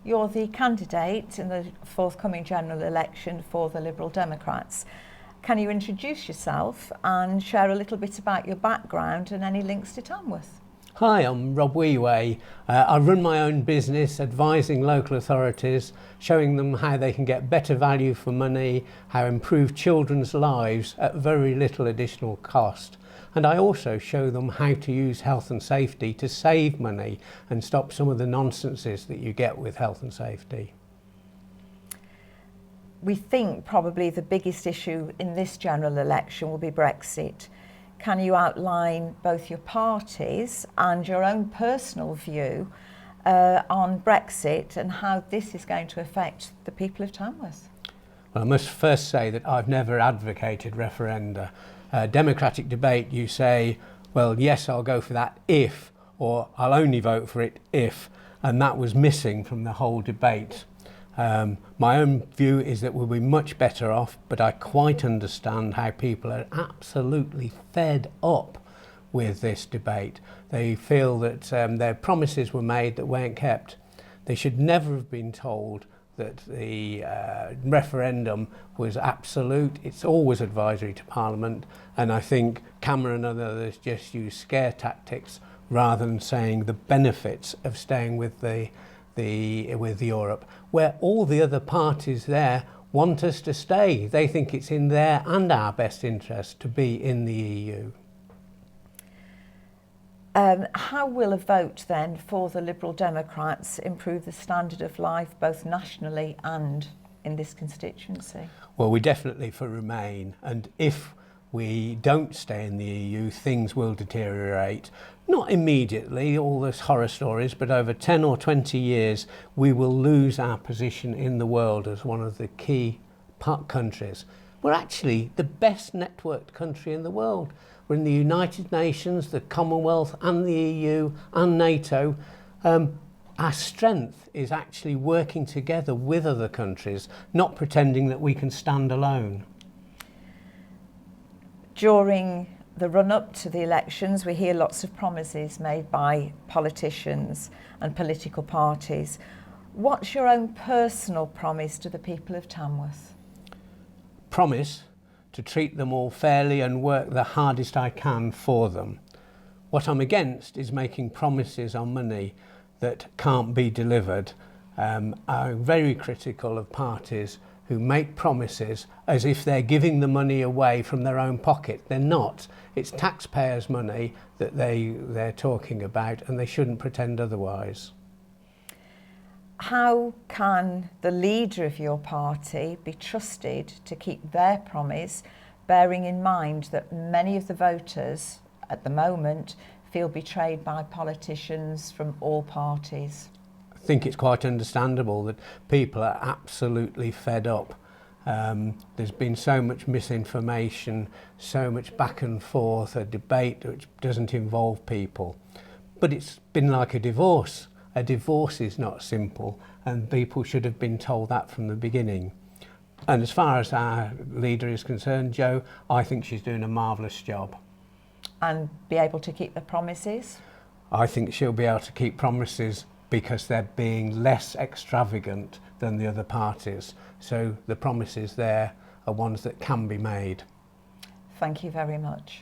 You're the candidate in the forthcoming general election for the Liberal Democrats. Can you introduce yourself and share a little bit about your background and any links to Tamworth? Hi, I'm Rob WHEWAY. I run my own business advising local authorities, showing them how they can get better value for money, how improve children's lives at very little additional cost. And I also show them how to use health and safety to save money and stop some of the nonsenses that you get with health and safety. We think probably the biggest issue in this general election will be Brexit. Can you outline both your party's and your own personal view on Brexit and how this is going to affect the people of Tamworth? Well, I must first say that I've never advocated referenda. Democratic debate, you say, well, yes, I'll go for that if, or I'll only vote for it if, and that was missing from the whole debate. My own view is that we'll be much better off, but I quite understand how people are absolutely fed up with this debate. They feel that their promises were made that weren't kept. They should never have been told that the referendum was absolute. It's always advisory to Parliament, and I think Cameron and others just use scare tactics rather than saying the benefits of staying with with Europe, where all the other parties there want us to stay. They think it's in their and our best interest to be in the EU. How will a vote then for the Liberal Democrats improve the standard of life both nationally and in this constituency? Well, we definitely for Remain, and if we don't stay in the EU, things will deteriorate. Not immediately, all those horror stories, but over 10 or 20 years, we will lose our position in the world as one of the key countries. We're actually the best networked country in the world. We're in the United Nations, the Commonwealth and the EU and NATO. Our strength is actually working together with other countries, not pretending that we can stand alone. During the run-up to the elections, we hear lots of promises made by politicians and political parties. What's your own personal promise to the people of Tamworth? Promise to treat them all fairly and work the hardest I can for them. What I'm against is making promises on money that can't be delivered. I'm very critical of parties who make promises as if they're giving the money away from their own pocket. They're not. It's taxpayers' money that they're talking about, and they shouldn't pretend otherwise. How can the leader of your party be trusted to keep their promise, bearing in mind that many of the voters at the moment feel betrayed by politicians from all parties? I think it's quite understandable that people are absolutely fed up. There's been so much misinformation, so much back and forth, a debate which doesn't involve people. But it's been like a divorce. A divorce is not simple, and people should have been told that from the beginning. And as far as our leader is concerned, Jo, I think she's doing a marvellous job. And be able to keep the promises? I think she'll be able to keep promises because they're being less extravagant than the other parties. So the promises there are ones that can be made. Thank you very much.